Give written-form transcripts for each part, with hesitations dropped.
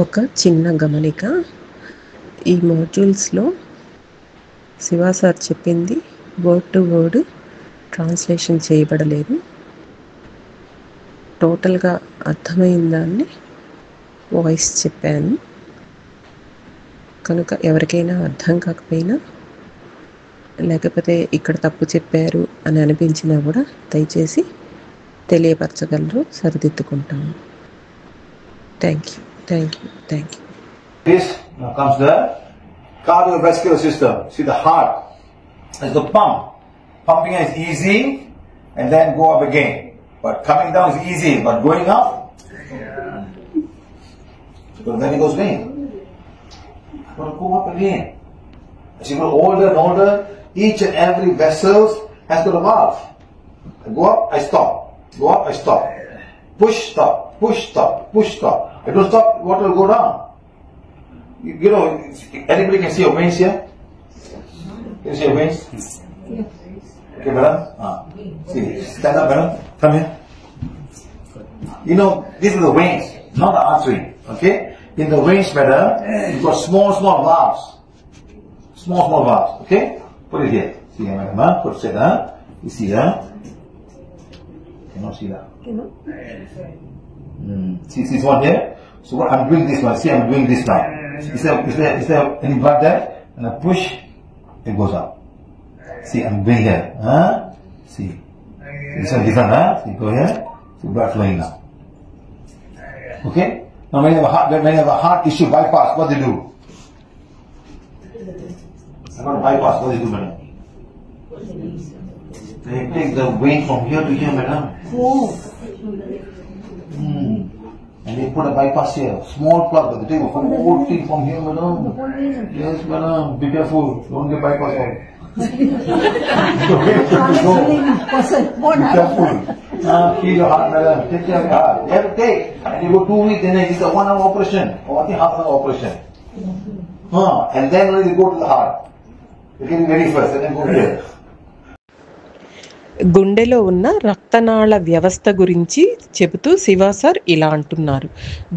ఒక చిన్న గమనిక, ఈ మాడ్యూల్స్లో శివ సార్ చెప్పింది వర్డ్ టు వర్డ్ ట్రాన్స్లేషన్ చేయబడలేదు. టోటల్గా అర్థమైన దాన్ని వాయిస్ చెప్పాను. కనుక ఎవరికైనా అర్థం కాకపోయినా, లేకపోతే ఇక్కడ తప్పు చెప్పారు అని అనిపించినా కూడా దయచేసి తెలియపరచగలరు, సరిదిద్దుకుంటాము. Thank you, thank you, thank you. This now comes the cardiovascular system. See, the heart is the pump. Pumping is easy and then go up again. But coming down is easy, but going up, because then it goes down. But go up again. As you grow older and older, each and every vessel has got a valve. I go up, I stop. Go up, I stop. Push, stop. Push, stop. Push, stop. If you stop, water will go down. You know, anybody can see your veins here? Can you see your veins? Okay, madam? See, stand up, madam. Come here. You know, these are the veins, not the artery. Okay? In the veins, madam, you've got small valves. Small valves. Okay? Put it here. See here, madam. Put it here. You see here? Cannot see that. See this one here? So what I'm doing this one. See, I'm doing this now. Is there any blood there? And I push, it goes up. See, I'm doing here. See. This one different, See, go here. See, blood flowing now. Okay? Now when you have a heart issue bypass, what do you do? I got a bypass, what do you do, madam? They take the vein from here to here, madam. And they put a bypass here, small plug, but they take a whole thing from here, madam. Yes, madam, be careful, don't get bypass on. Be careful. Heal your heart, madam. Take care of your heart. You have to take. And you go 2 weeks, then it's a 1 hour operation. Or I think half an hour operation. And then only you go to the heart. You get ready first, and then go here. గుండెలో ఉన్న రక్తనాళ వ్యవస్థ గురించి చెబుతూ Shiva sir ఇలా అంటున్నారు.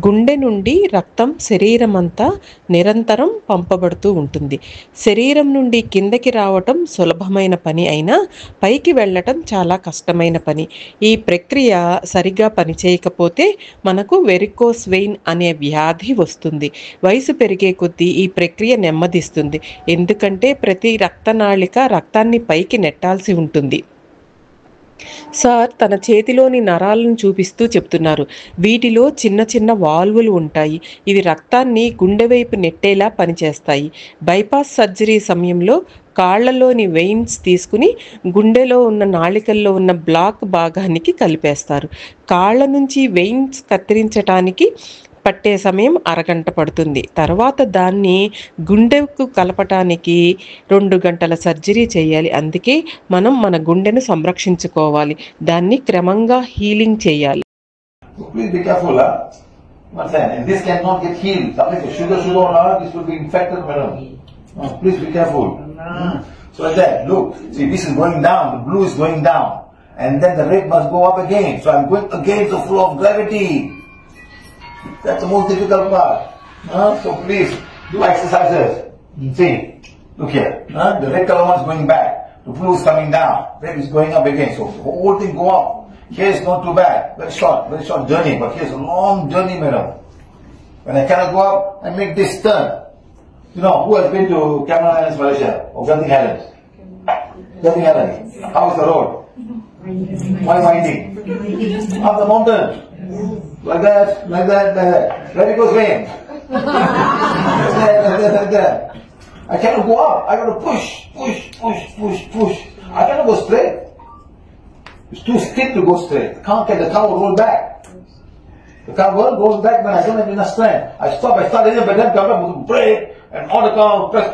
గుండె నుండి రక్తం శరీరం అంతా నిరంతరం పంపబడుతూ ఉంటుంది. శరీరం నుండి కిందకి రావటం సులభమైన పని అయినా పైకి వెళ్ళటం చాలా కష్టమైన పని. ఈ ప్రక్రియ సరిగా పనిచేయకపోతే మనకు వెరికోస్ వెయిన్ అనే వ్యాధి వస్తుంది. వయసు పెరిగే కొద్దీ ఈ ప్రక్రియ నెమ్మదిస్తుంది. ఎందుకంటే ప్రతి రక్తనాళిక రక్తాన్ని పైకి నెట్టాల్సి ఉంటుంది. సార్ తన చేతిలోని నరాలను చూపిస్తూ చెప్తున్నారు. వీటిలో చిన్న చిన్న వాల్వులు ఉంటాయి. ఇవి రక్తాన్ని గుండె వైపు నెట్టేలా పనిచేస్తాయి. బైపాస్ సర్జరీ సమయంలో కాళ్లలోని వెయిన్స్ తీసుకుని గుండెలో ఉన్న నాళికల్లో ఉన్న బ్లాక్ భాగానికి కలిపేస్తారు. కాళ్ల నుంచి వెయిన్స్ కత్తిరించటానికి పట్టే సమయం అరగంట పడుతుంది. తర్వాత దాన్ని గుండెకు కలపటానికి 2 గంటల సర్జరీ చేయాలి. అందుకే మనం మన గుండెను సంరక్షించుకోవాలి, దాన్ని క్రమంగా హీలింగ్ చేయాలి. Please be careful, and this cannot get healed. Something like sugar, this will be infected, madam. Please be careful. So like that, look, see, this is going down, the blue is going down, and then the red must go up again. So I'm going against the flow of gravity. That's the most difficult part. So please do exercises. See, look here. The red color one is going back. The blue is coming down. Red is going up again. So the whole thing go up. Here is not too bad. Very short journey. But here's a long journey, madam. When I cannot go up, I make this turn. You know, who has been to Cameron Highlands, Malaysia? Or Genting Highlands? Genting Highlands. How is the road? Why winding? Up the mountain. Like that. There it goes rain. like that. I cannot go up. I got to push. I cannot go straight. It's too steep to go straight. The car will roll back. The car will roll back when I don't have enough strength. I start again, but then come up with a brake, and all the car will press.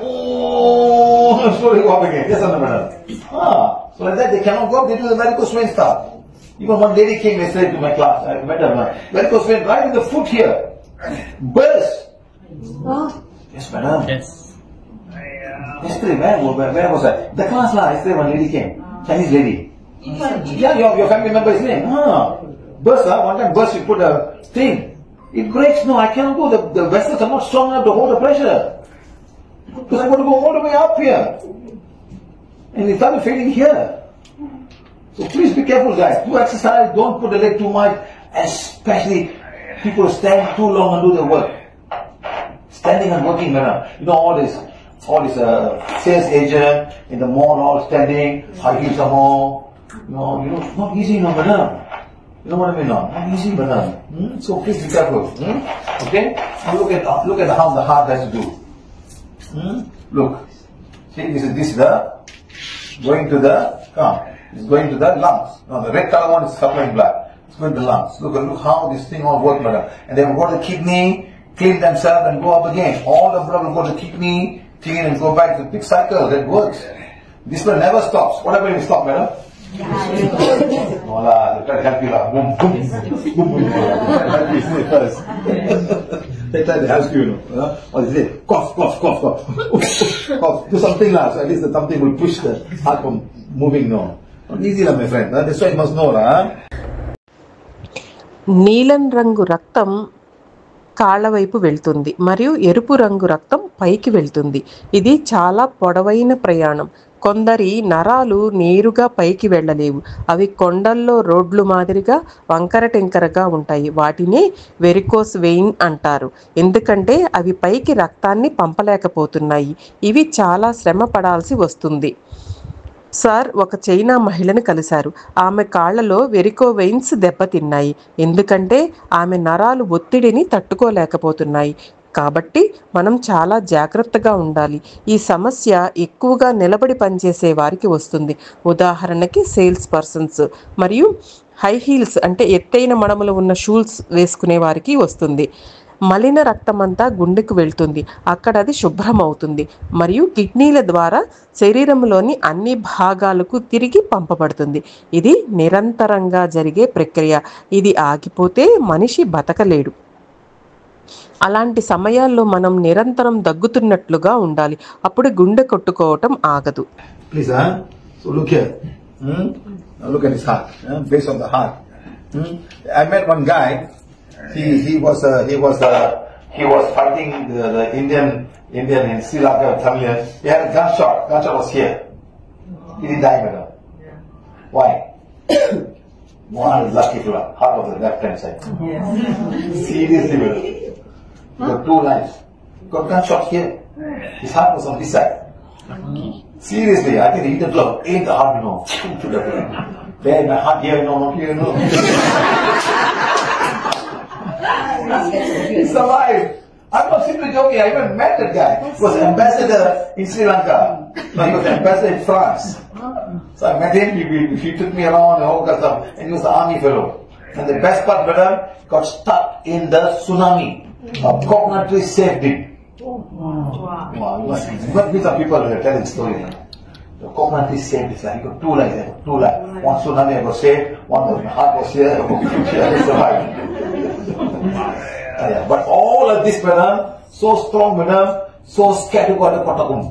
Slowly go up again. Yes, madam. So like that, they cannot go up. They do the varicose vein stuff. Even one lady came yesterday to my class. I met her. Varicose vein right in the foot here. Burst. Yes, madam. Yes. Yesterday, where was I? The class last. Yesterday, one lady came. Chinese lady. Yeah, your family member's name. Burst, one time burst, you put a thing. It breaks. No, I cannot go. The vessels are not strong enough to hold the pressure. Because I'm going to go all the way up here. And it started failing here. So please be careful, guys. Do exercise. Don't put the leg too much. Especially people stand too long and do their work. Standing and working, madam. You know all this sales agent in the mall all standing, high heels some more. It's not easy, no, madam. You know what I mean? No? Not easy, madam. So please be careful. Okay? Now look at how the heart has to do. Look. See, this is the going to the it's going to the lungs. No, the red color one is supplying blood. It's going to the lungs. Look how this thing all works, madam. And then go to the kidney, clean themselves and go up again. All the blood will go to the kidney, clean and go back to the big cycle. That works. This one never stops. What happened if we stop, madam? No lah, try to help you lah. Boom, boom, boom, boom. Help you first. They try to help you, Or they say, cough, cough, cough, cough. Cough. Do something lah, so at least something will push the heart from moving, no. Not easy lah, my friend. That's why you must know lah. నీలం రంగు రక్తం కాళ్ళ వైపు వెళ్తుంది మరియు ఎరుపు రంగు రక్తం పైకి వెళ్తుంది. ఇది చాలా పొడవైన ప్రయాణం. కొందరి నరాలు నేరుగా పైకి వెళ్ళలేవు. అవి కొండల్లో రోడ్లు మాదిరిగా వంకర టింకరగా ఉంటాయి. వాటిని వెరికోస్ వెయిన్ అంటారు. ఎందుకంటే అవి పైకి రక్తాన్ని పంపలేకపోతున్నాయి. ఇవి చాలా శ్రమ పడాల్సి వస్తుంది. సార్ ఒక చైనా మహిళను కలిశారు. ఆమె కాళ్లలో వెరికో వెయిన్స్ దెబ్బతిన్నాయి. ఎందుకంటే ఆమె నరాలు ఒత్తిడిని తట్టుకోలేకపోతున్నాయి. కాబట్టి మనం చాలా జాగ్రత్తగా ఉండాలి. ఈ సమస్య ఎక్కువగా నిలబడి పనిచేసే వారికి వస్తుంది. ఉదాహరణకి సేల్స్ పర్సన్స్ మరియు హై హీల్స్ అంటే ఎత్తైన మడమలు ఉన్న షూస్ వేసుకునే వారికి వస్తుంది. మలిన రక్తమంతా గుండెకు వెళ్తుంది. అక్కడ అది శుభ్రమవుతుంది మరియు కిడ్నీల ద్వారా శరీరంలోని అన్ని భాగాలకు తిరిగి పంపబడుతుంది. ఇది నిరంతరంగా జరిగే ప్రక్రియ. ఇది ఆగిపోతే మనిషి బతకలేడు. అలాంటి సమయాల్లో మనం నిరంతరం దగ్గుతున్నట్లుగా ఉండాలి. అప్పుడు గుండె కొట్టుకోవటం ఆగదు. Please, so look here. Now look at his heart. Based on the heart. I met one guy. He was fighting the Indian in Sri Lanka, Tamil. He had a gunshot. Gunshot was here. He didn't die, madam. Why? One lucky fella. Heart of the left hand side. Seriously, madam. He got 2 lives. Got gunshot here. His heart was on this side. Seriously, I think the Indian club ain't the heart, There, my heart here, not here, He's alive. I'm not simply joking. I even met that guy. He was ambassador in Sri Lanka. No, he was ambassador in France. So I met him. He took me around and all that stuff. And he was an army fellow. And the best part, brother, got stuck in the tsunami. A coconut tree saved him. Wow. But these are people who are telling stories. The coconut tree saved his life. He got 2 lives. 2 lives. One tsunami I got saved. One was my heart was here. I survived. But all of this, madam, so strong, madam, so scared to go to Kottakum.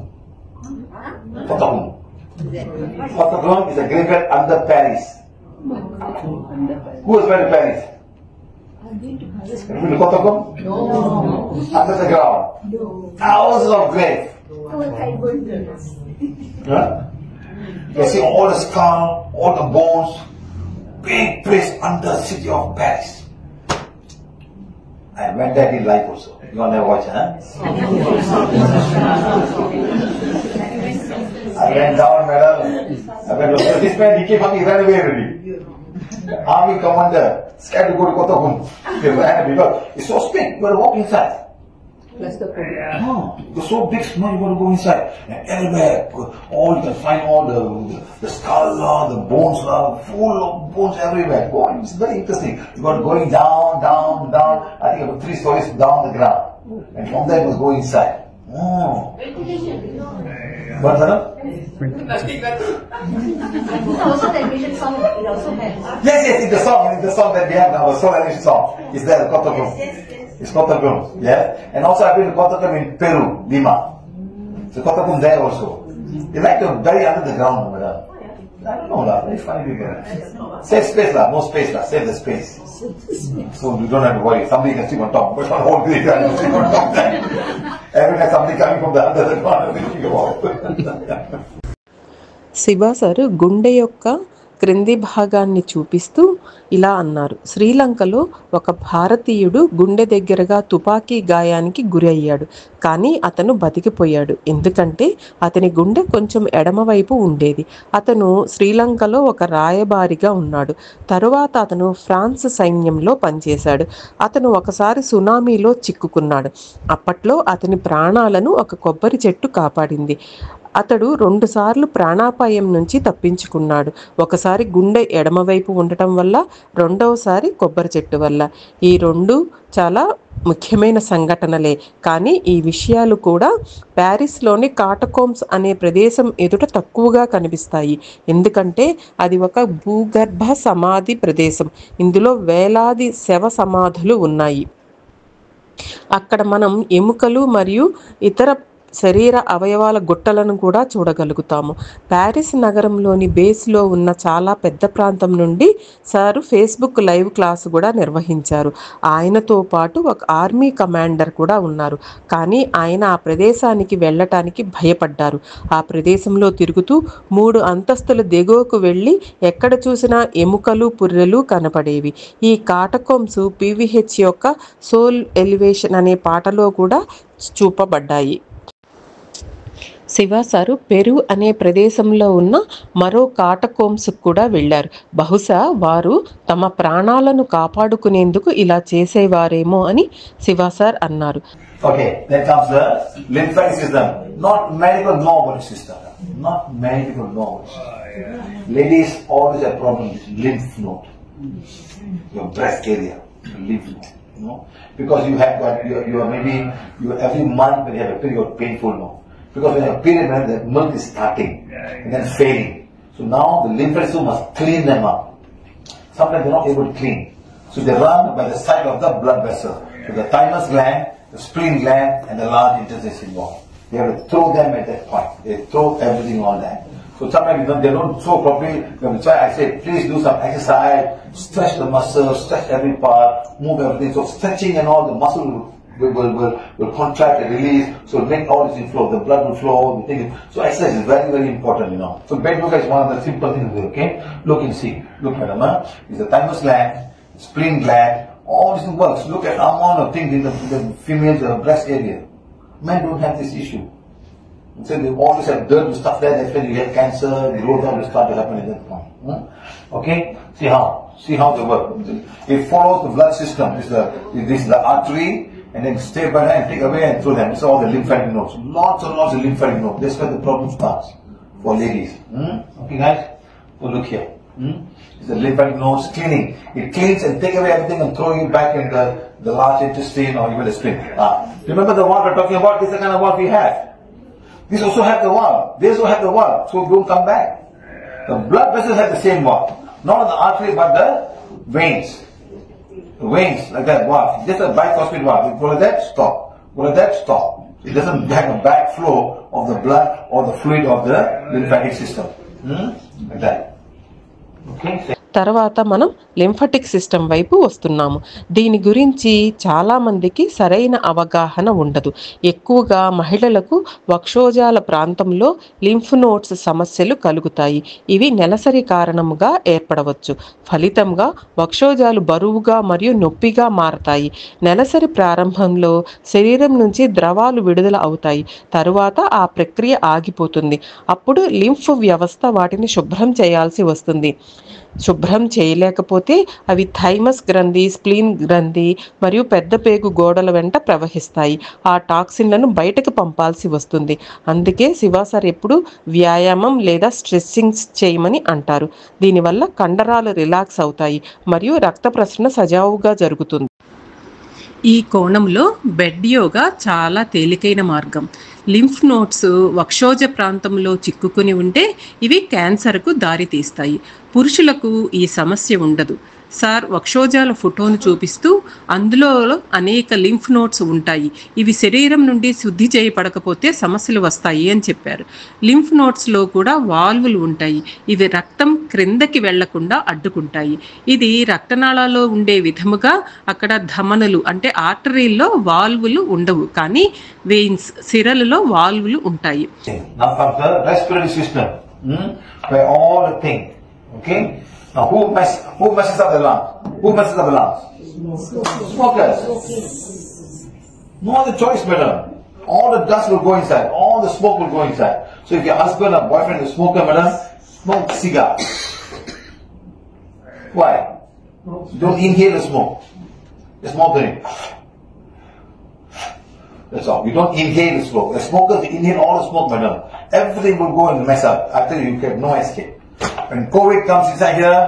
Kottakum is a graveyard under Paris. Who has been to Paris? Have you been to Kottakum? No. Under the ground. No. Thousands of graves. You see all the skull, all the bones, big place under the city of Paris. I went there in life also. You want to watch, huh? I went down, madam. I went to this man, he came up, he ran away already. Army commander, scared to go to Kottakum. Because it's so big, you got to walk inside. No, it's so big, now you got to go inside. And everywhere, you can find all the skull, the bones, full of bones everywhere. Boy, it's very interesting. You got going down. I think about 3 stories down the ground. And from there, you must go inside. Oh. What, madam? Also the animation song, it also has. Yes, it's the song that we have now, the soul animation song. It's there, Kottakum. It's Kottakum, yeah. And also I've been to Kottakum in Peru, Lima. So Kottakum there also. They like to bury under the ground, madam. I don't know, very funny people. Save space, no space, save the space. So you don't have to worry. Somebody can sleep on top, but not all day can sleep on top. Every night somebody coming from the other corner thinking about. Shiva sir గుండె యొక్క క్రింది భాగాన్ని చూపిస్తూ ఇలా అన్నారు. శ్రీలంకలో ఒక భారతీయుడు గుండె దగ్గరగా తుపాకీ గాయానికి గురి అయ్యాడు. కానీ అతను బతికిపోయాడు. ఎందుకంటే అతని గుండె కొంచెం ఎడమవైపు ఉండేది. అతను శ్రీలంకలో ఒక రాయబారిగా ఉన్నాడు. తరువాత అతను ఫ్రాన్స్ సైన్యంలో పనిచేశాడు. అతను ఒకసారి సునామీలో చిక్కుకున్నాడు. అప్పట్లో అతని ప్రాణాలను ఒక కొబ్బరి చెట్టు కాపాడింది. అతడు 2 సార్లు ప్రాణాపాయం నుంచి తప్పించుకున్నాడు. ఒకసారి గుండె ఎడమవైపు ఉండటం వల్ల, రెండవసారి కొబ్బరి చెట్టు వల్ల. ఈ 2 చాలా ముఖ్యమైన సంఘటనలే. కానీ ఈ విషయాలు కూడా ప్యారిస్లోని కాటకోమ్స్ అనే ప్రదేశం ఎదుట తక్కువగా కనిపిస్తాయి. ఎందుకంటే అది ఒక భూగర్భ సమాధి ప్రదేశం. ఇందులో వేలాది శవ సమాధులు ఉన్నాయి. అక్కడ మనం ఎముకలు మరియు ఇతర శరీర అవయవాల గుట్టలను కూడా చూడగలుగుతాము. ప్యారిస్ నగరంలోని బేస్లో ఉన్న చాలా పెద్ద ప్రాంతం నుండి సారు ఫేస్బుక్ లైవ్ క్లాసు కూడా నిర్వహించారు. ఆయనతో పాటు ఒక ఆర్మీ కమాండర్ కూడా ఉన్నారు. కానీ ఆయన ఆ ప్రదేశానికి వెళ్ళటానికి భయపడ్డారు. ఆ ప్రదేశంలో తిరుగుతూ 3 అంతస్తుల దిగువకు వెళ్ళి ఎక్కడ చూసినా ఎముకలు పుర్రెలు కనపడేవి. ఈ కాటకోమ్స్ PVH యొక్క సోల్ ఎలివేషన్ అనే పాటలో కూడా చూపబడ్డాయి. శివ సారు పెరు అనే ప్రదేశంలో ఉన్న మరో కాటకోమ్స్ కూడా వెళ్ళారు. బహుశా వారు తమ ప్రాణాలను కాపాడుకునేందుకు ఇలా చేసేవారేమో అని శివ సార్ అన్నారు. Okay, then comes the lymphatic system. Not medical knowledge system. Not medical knowledge. Ladies always have problem with lymph node. Your breast area, lymph node. You know, because you have got you are maybe you every month when you have a period painful no. Because when you have a period when the milk is starting and then failing. So now the lymphatic system must clean them up. Sometimes they're not able to clean. So they run by the side of the blood vessel. So the thymus gland, the spleen gland and the large intestine wall. They have to throw them at that point. They throw everything on that. So sometimes they don't throw properly. You have to try. I say, please do some exercise, stretch the muscles, stretch every part, move everything. So stretching and all the muscle will contract and release. So make all this inflow. The blood will flow. The thing. So exercise is very, very important, you know. So bed yoga is one of the simple things to do, okay? Look and see. Look, madam, is the thymus gland, spleen gland, all this works. Look at the amount of things in the female's breast area. Men don't have this issue. So they always have dirt and stuff there. That's when you get cancer, the growth will start to happen at that point. Okay? See how they work. It follows the blood system. This is the artery, and then stay by that and take away and throw them. It's all the lymphatic nodes. Lots and lots of lymphatic nodes. That's where the problem starts for ladies. Okay, guys? So look here. It's the lymphatic nodes cleaning. It cleans and take away everything and throw you back in the large intestine or even the spleen. Remember the one we're talking about? This is the kind of what we have. These also have the valve. They also have the valve, so don't come back. The blood vessels have the same valve. Not the artery, but the veins. The veins, like that valve. Just a bicuspid valve. You go like that, stop. Go like that, stop. It doesn't have a backflow of the blood or the fluid of the lymphatic system. Like that. Okay. తర్వాత మనం lymphatic system వైపు వస్తున్నాము. దీని గురించి చాలామందికి సరైన అవగాహన ఉండదు. ఎక్కువగా మహిళలకు వక్షోజాల ప్రాంతంలో లింఫ్ నోడ్స్ సమస్యలు కలుగుతాయి. ఇవి నెలసరి కారణంగా ఏర్పడవచ్చు. ఫలితంగా వక్షోజాలు బరువుగా మరియు నొప్పిగా మారతాయి. నెలసరి ప్రారంభంలో శరీరం నుంచి ద్రవాలు విడుదల అవుతాయి. తరువాత ఆ ప్రక్రియ ఆగిపోతుంది. అప్పుడు లింఫ్ వ్యవస్థ వాటిని శుభ్రం చేయాల్సి వస్తుంది. శుభ్రం చేయలేకపోతే అవి థైమస్ గ్రంథి, స్ప్లీన్ గ్రంథి మరియు పెద్ద పేగు గోడల వెంట ప్రవహిస్తాయి. ఆ టాక్సిన్లను బయటకు పంపాల్సి వస్తుంది. అందుకే శివ సార్ ఎప్పుడు వ్యాయామం లేదా స్ట్రెచ్చింగ్స్ చేయమని అంటారు. దీనివల్ల కండరాలు రిలాక్స్ అవుతాయి మరియు రక్త ప్రసరణ సజావుగా జరుగుతుంది. ఈ కోణంలో బెడ్ యోగా చాలా తేలికైన మార్గం. లింఫ్ నోడ్స్ వక్షోజ ప్రాంతంలో చిక్కుకుని ఉంటే ఇవి క్యాన్సర్కు దారితీస్తాయి. పురుషులకు ఈ సమస్య ఉండదు. సార్ వక్షోజాల ఫోటోను చూపిస్తూ అందులో అనేక లింఫ్ నోడ్స్ ఉంటాయి, ఇవి శరీరం నుండి శుద్ధి చేయబడకపోతే సమస్యలు వస్తాయి అని చెప్పారు. లింఫ్ నోడ్స్లో కూడా వాల్వులు ఉంటాయి, ఇవి రక్తం క్రిందకి వెళ్లకుండా అడ్డుకుంటాయి. ఇది రక్తనాళాల్లో ఉండే విధముగా అక్కడ ధమనులు అంటే ఆర్టరీల్లో వాల్వులు ఉండవు, కానీ వెయిన్స్ సిరలలో వాల్వులు ఉంటాయి. Now comes the respiratory system, where all the things, okay? Now who messes up the lungs? Who messes up the lungs? Smokers. No other choice, madam. All the dust will go inside, all the smoke will go inside. So if your husband or boyfriend is a smoker, madam, smoke cigar. Why? Don't inhale the smoke. The smoking. That's all. You don't inhale the smoke. The smokers inhale all the smoke, madam. Everything will go and mess up. I tell you, you get no escape. When COVID comes inside here,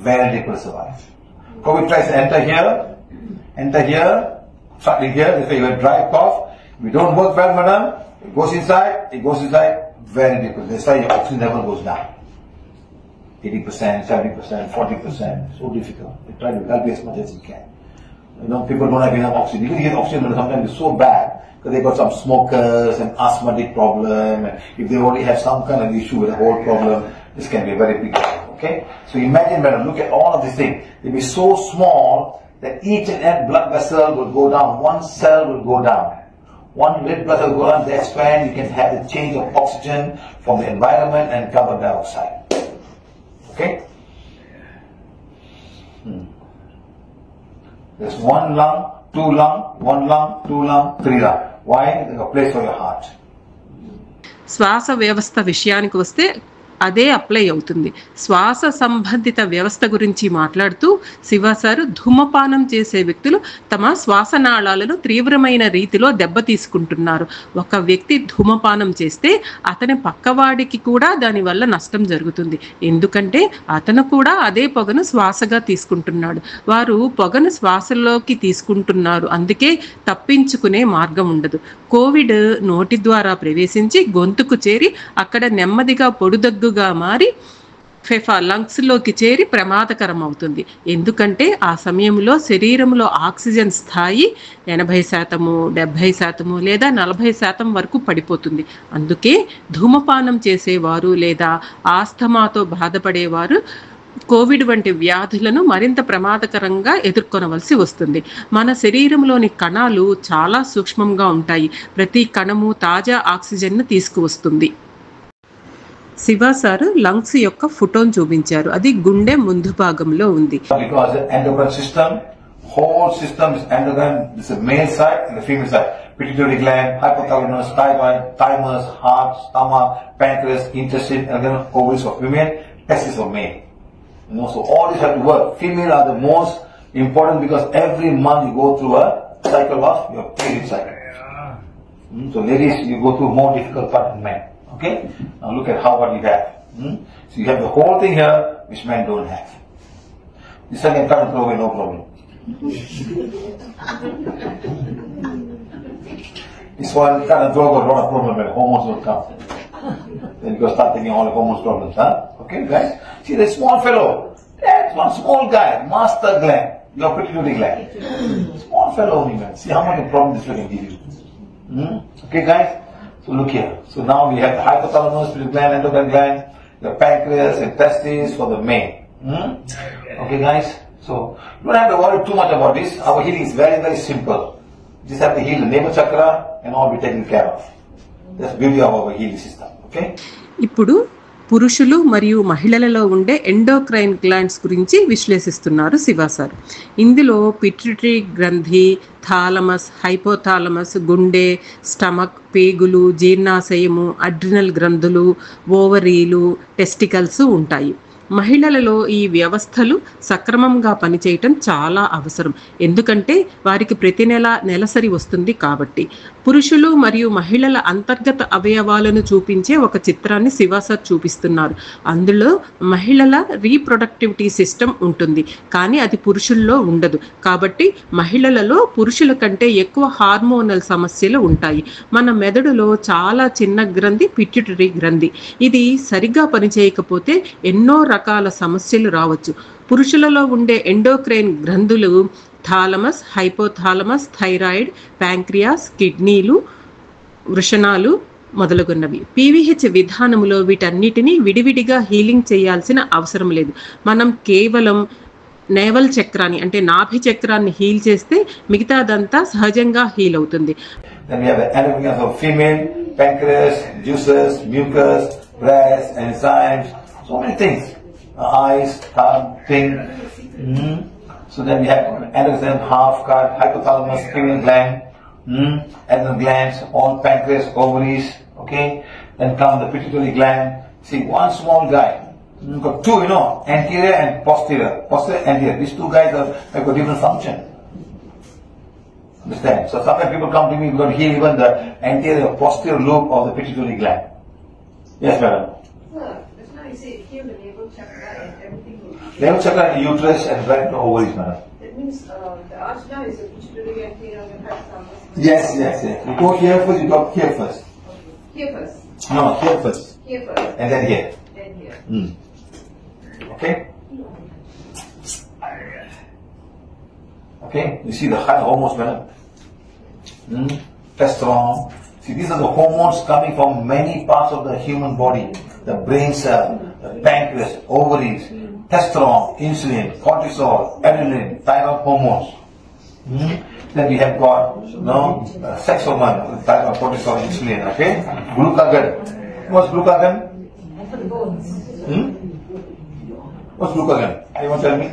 very difficult to survive. COVID tries to enter here, starting here, if you have a dry cough, if you don't work well, madam, it goes inside, very difficult. That's why your oxygen level goes down. 80%, 70%, 40%, so difficult. You try to help as much as you can. You know, people don't have enough oxygen. You can get oxygen, but sometimes it's so bad because they got some smokers and asthmatic problem, and if they already have some kind of issue with the whole problem, this can be a very big problem. Okay? So imagine, madam, look at all of these things. They'll be so small that each and every blood vessel will go down. One cell will go down. One red blood cell will go down. That's when you can have the change of oxygen from the environment and carbon dioxide. Okay? There's one lung, two lung, one lung, two lung, three lung. Why? There's a place for your heart. శ్వాస వ్యవస్థ విషయానికి వస్తే అదే apply అవుతుంది. శ్వాస సంబంధిత వ్యవస్థ గురించి మాట్లాడుతూ శివ సార్ ధూమపానం చేసే వ్యక్తులు తమ శ్వాసనాళాలను తీవ్రమైన రీతిలో దెబ్బతీసుకుంటున్నారు. ఒక వ్యక్తి ధూమపానం చేస్తే అతని పక్కవాడికి కూడా దానివల్ల నష్టం జరుగుతుంది, ఎందుకంటే అతను కూడా అదే పొగను శ్వాసగా తీసుకుంటున్నాడు. వారు పొగను శ్వాసలోకి తీసుకుంటున్నారు, అందుకే తప్పించుకునే మార్గం ఉండదు. కోవిడ్ నోటి ద్వారా ప్రవేశించి గొంతుకు చేరి అక్కడ నెమ్మదిగా పొడుదగ్గుగా మారి ఫెఫా లంగ్స్లోకి చేరి ప్రమాదకరం అవుతుంది. ఎందుకంటే ఆ సమయంలో శరీరంలో ఆక్సిజన్ స్థాయి 80%, 70% లేదా 40% వరకు పడిపోతుంది. అందుకే ధూమపానం చేసేవారు లేదా ఆస్తమాతో బాధపడేవారు కోవిడ్ వంటి వ్యాధులను మరింత ప్రమాదకరంగా ఎదుర్కొనవలసి వస్తుంది. మన శరీరంలోని కణాలు చాలా సూక్ష్మంగా ఉంటాయి, ప్రతి కణము తాజా ఆక్సిజన్ను తీసుకువస్తుంది. శివ సార్ లంగ్స్ యొక్క ఫోటోను చూపించారు, అది గుండె ముందు భాగంలో ఉంది. Because the endocrine system, whole system is endocrine. This is the male side and the female side. Pituitary gland, hypothalamus, thyroid, thymus, heart, stomach, pancreas, intestine, organ, ovaries for female, testes for male. You know, so all these have to work. Female are the most important because every month you go through a cycle of your period cycle. So ladies, you go through more difficult part than men. Okay? Now look at what you have. So you have the whole thing here, which men don't have. This one can cut and throw away, no problem. This one cut and throw away, a lot of problem when hormones will come. Then you go start thinking all the hormones problems, huh? Okay, guys? See the small fellow. That's one small guy, master gland, your pituitary gland. Small fellow only, man. See how much problem this one can give you. Okay, guys? So look here. So now we have the hypothalamus, pituitary gland, endocrine gland, the pancreas and testes for the male. Okay, guys? So you don't have to worry too much about this. Our healing is very, very simple. You just have to heal the navel chakra and all be taken care of. That's the beauty of our healing system. Okay? ఇప్పుడు పురుషులు మరియు మహిళలలో ఉండే endocrine glands గురించి విశ్లేషిస్తున్నారు Shiva sir. ఇందులో pituitary గ్రంథి, thalamus, hypothalamus, గుండె, stomach, పేగులు, జీర్ణాశయము, అడ్రినల్ గ్రంథులు, ఓవరీలు, టెస్టికల్స్ ఉంటాయి. మహిళలలో ఈ వ్యవస్థలు సక్రమంగా పనిచేయటం చాలా అవసరం, ఎందుకంటే వారికి ప్రతి నెల నెలసరి వస్తుంది కాబట్టి. పురుషులు మరియు మహిళల అంతర్గత అవయవాలను చూపించే ఒక చిత్రాన్ని శివ సార్ చూపిస్తున్నారు. అందులో మహిళల రీప్రొడక్టివిటీ సిస్టమ్ ఉంటుంది, కానీ అది పురుషుల్లో ఉండదు. కాబట్టి మహిళలలో పురుషుల కంటే ఎక్కువ హార్మోనల్ సమస్యలు ఉంటాయి. మన మెదడులో చాలా చిన్న గ్రంథి పిట్యూటరీ గ్రంథి. ఇది సరిగ్గా పనిచేయకపోతే ఎన్నో రకాల సమస్యలు రావచ్చు. పురుషులలో ఉండే ఎండోక్రైన్ గ్రంథులు థాలమస్, హైపోథాలమస్, థైరాయిడ్, ప్యాంక్రియాస్, కిడ్నీలు, వృషణాలు మొదలగున్నవి. పీవీహెచ్ విధానములో వీటన్నిటినీ విడివిడిగా హీలింగ్ చేయాల్సిన అవసరం లేదు. మనం కేవలం నేవల్ చక్రాన్ని అంటే నాభి చక్రాన్ని హీల్ చేస్తే మిగతాదంతా సహజంగా హీల్ అవుతుంది. Then we have the anatomy of female, pancreas, juices, mucus, breast, enzymes, so many things. Eyes, tongue, thing. So then we have endocrine, half cut, hypothalamus, pineal gland, adrenal glands, all pancreas, ovaries, okay. Then come the pituitary gland. See, one small guy. You've got two, anterior and posterior. Posterior, anterior. These two guys have got different function. Understand? So sometimes people come to me, we're going to heal even the anterior posterior lobe of the pituitary gland. Yes, madam. That's why I say here the navel chakra and everything. Navel chakra and uterus and right in the ovaries, madam. That means the ajna is a pituitary anterior and hypothalamus. Yes. You go here first, you go here first. Here first. No, here first. Here first. And then here. Then here. Okay? Okay? You see the high hormones, madam? Testosterone. See, these are the hormones coming from many parts of the human body. The brain cell, the pancreas, ovaries, testosterone, insulin, cortisol, adrenaline, thyroid hormones. Then we have got, sex hormone, thyroid, cortisol, insulin, okay? Glucagon. What's glucagon? For the bones. What's glucagon? Anyone tell me?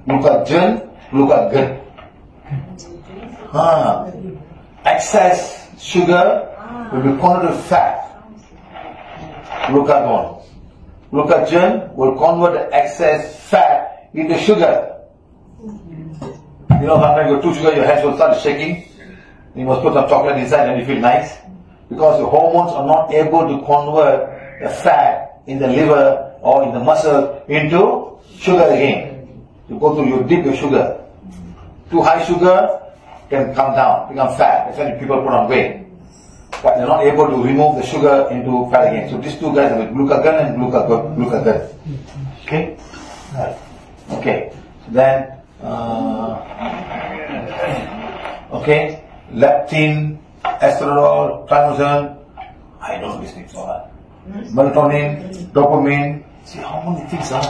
Glucagon. Excess sugar will be converted to fat. Glucagon. Glucagon will convert the excess fat into sugar. Sometimes you too sugar, your hands will start shaking. You must put some chocolate inside and you feel nice. Because the hormones are not able to convert the fat in the liver or in the muscle into sugar again. You go through, you dip your sugar. Too high sugar can come down, become fat. That's when people put on weight. But they're not able to remove the sugar into fat again. So these two guys are with glucagon and glucagon. Okay? Right. Okay. Then, leptin, estradiol, trimazone. I don't know these things all that. Melatonin, dopamine. See how many things are.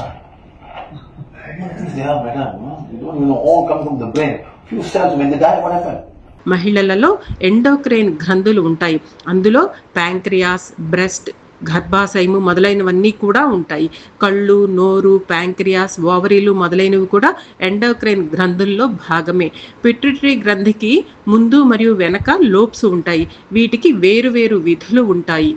How many things they are, madam. You don't even know, all come from the brain. Few cells, when they die, what happened? మహిళలలో endocrine గ్రంథులు ఉంటాయి. అందులో pancreas, breast, గర్భాశయము మొదలైనవన్నీ కూడా ఉంటాయి. కళ్ళు, నోరు, pancreas, ఓవరీలు మొదలైనవి కూడా ఎండోక్రైన్ గ్రంథుల్లో భాగమే. పిట్యూటరీ గ్రంథికి ముందు మరియు వెనక లోబ్స్ ఉంటాయి. వీటికి వేరువేరు విధులు ఉంటాయి.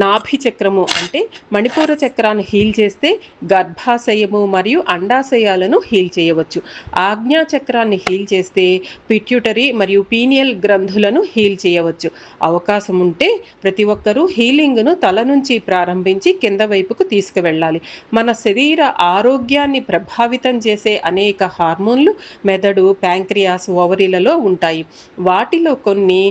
నాభి చక్రము అంటే మణిపూర చక్రాన్ని హీల్ చేస్తే గర్భాశయము మరియు అండాశయాలను హీల్ చేయవచ్చు. ఆజ్ఞా చక్రాన్ని హీల్ చేస్తే పిట్యూటరీ మరియు పీనియల్ గ్రంథులను హీల్ చేయవచ్చు. అవకాశం ఉంటే ప్రతి ఒక్కరూ హీలింగ్ను తల నుంచి ప్రారంభించి కింద వైపుకు తీసుకువెళ్ళాలి. మన శరీర ఆరోగ్యాన్ని ప్రభావితం చేసే అనేక హార్మోన్లు మెదడు, ప్యాంక్రియాస్, ఓవరీలలో ఉంటాయి. వాటిలో కొన్ని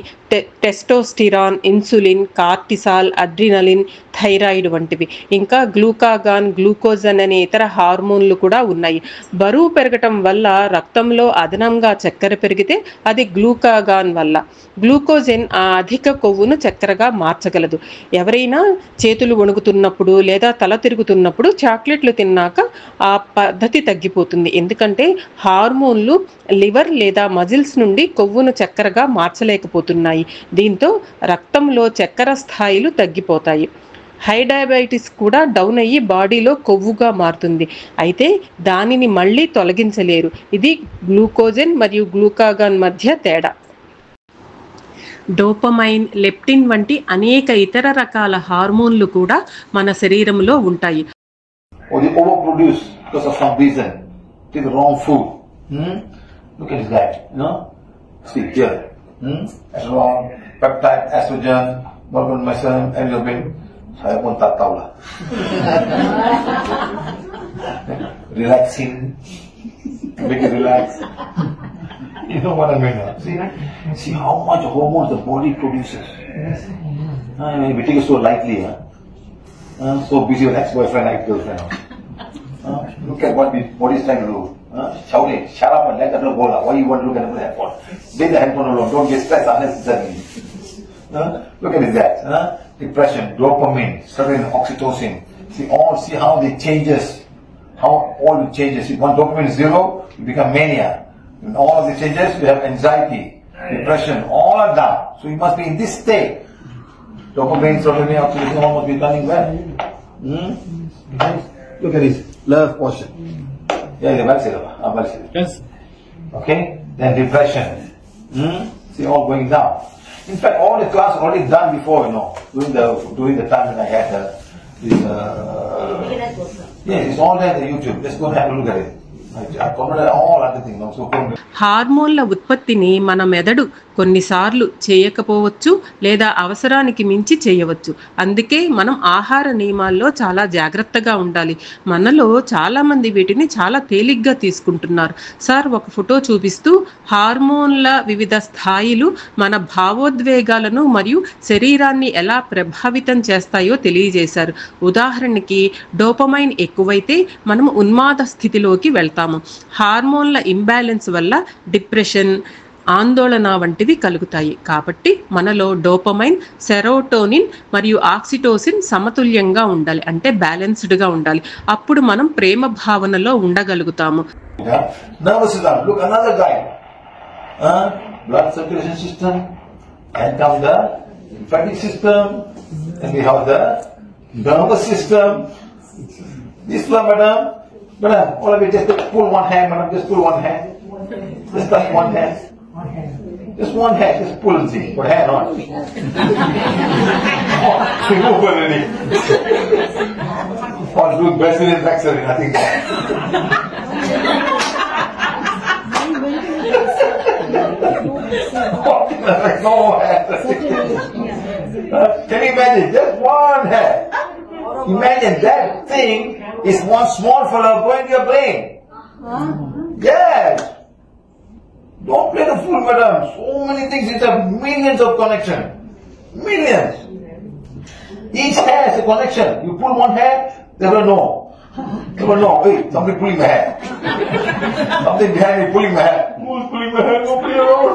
testosterone, insulin, cortisol, adrenaline, thyroid వంటివి. ఇంకా గ్లూకాగాన్, గ్లూకోజన్ అనే ఇతర హార్మోన్లు కూడా ఉన్నాయి. బరువు పెరగటం వల్ల రక్తంలో అదనంగా చక్కెర పెరిగితే అది గ్లూకాగాన్ వల్ల. గ్లూకోజన్ ఆ అధిక కొవ్వును చక్కెరగా మార్చగలదు. ఎవరైనా చేతులు వణుకుతున్నప్పుడు లేదా తల తిరుగుతున్నప్పుడు చాక్లెట్లు తిన్నాక ఆ పద్ధతి తగ్గిపోతుంది. ఎందుకంటే హార్మోన్లు లివర్ లేదా మజిల్స్ నుండి కొవ్వును చక్కెరగా మార్చలేకపోతున్నాయి. దీంతో రక్తంలో చక్కెర స్థాయిలు తగ్గిపోతాయి. హై డయాబెటీస్ కూడా డౌన్ అయ్యి బాడీలో కొవ్వుగా మారుతుంది. అయితే దానిని మళ్ళీ తొలగించలేరు. ఇది గ్లూకోజన్ మరియు గ్లూకాగాన్ మధ్య తేడా. డోపమైన్, లెప్టిన్ వంటి అనేక ఇతర రకాల హార్మోన్లు కూడా మన శరీరంలో ఉంటాయి. Look at this guy, See here. Estrogen, peptide, estrogen, hormone, mescaline, androgen. Saya pun tak tahu lah. Relaxing, make it relax. You know what I mean? See how much hormones the body produces. We take it so lightly. So busy with ex-boyfriend, ex-girlfriend. Look at what he's trying to do. Shouting, shut up and let the girl go. Why you want to look at the handphone? Leave the handphone alone. Don't get stressed unnecessarily. Look at that. Depression, dopamine, certain oxytocin. See how they changes. How all the changes. If one dopamine is zero, you become mania. In all of the changes, you have anxiety, depression, all are down. So you must be in this state. Dopamine, serotonin, oxytocin all must be running well. Look at this. Love portion. Yes. Okay? Then depression. See, all going down. In fact, all the class already done before, during the time when I had yes, it's all there on YouTube. Just go and have a look at it. I commented all other things. హార్మోన్ల ఉత్పత్తిని మన మెదడు కొన్నిసార్లు చేయకపోవచ్చు లేదా అవసరానికి మించి చేయవచ్చు. అందుకే మనం ఆహార నియమాల్లో చాలా జాగ్రత్తగా ఉండాలి. మనలో చాలా మంది వీటిని చాలా తేలిగ్గా తీసుకుంటున్నారు. సార్ ఒక ఫోటో చూపిస్తూ హార్మోన్ల వివిధ స్థాయిలు మన భావోద్వేగాలను మరియు శరీరాన్ని ఎలా ప్రభావితం చేస్తాయో తెలియజేశారు. ఉదాహరణకి డోపమైన్ ఎక్కువైతే మనం ఉన్మాద స్థితిలోకి వెళ్తాము. హార్మోన్ల ఇంబ్యాలెన్స్ వల్ల డిప్రెషన్, ఆందోళన వంటివి కలుగుతాయి. కాబట్టి మనలో డోపమైన్, సెరోటోనిన్ మరియు ఆక్సిటోసిన్ సమతుల్యంగా ఉండాలి, అంటే బ్యాలెన్స్డ్గా ఉండాలి. అప్పుడు మనం ప్రేమ భావనలో ఉండగలుగుతాము. Nervous system. Look, another guy. Blood circulation system, and come the lymphatic system, and we have the nervous system. This one, madam, all of you just pull one hand, madam, just pull one hand. Just touch one hand. Just one hand, just pull and see. Put hand on. Remove already. Or do Brazilian vaccine, I think. No hand. Can you imagine? Just one hand. Imagine that thing is one small fellow going to your brain. Yes. Don't play the fool, madam. So many things. It's a millions of connection. Millions. Each hair has a connection. You pull one hair, they will know. They will know. Hey, somebody pulling my hair. Something behind me pulling my hair. Who's pulling my hair? Nobody around.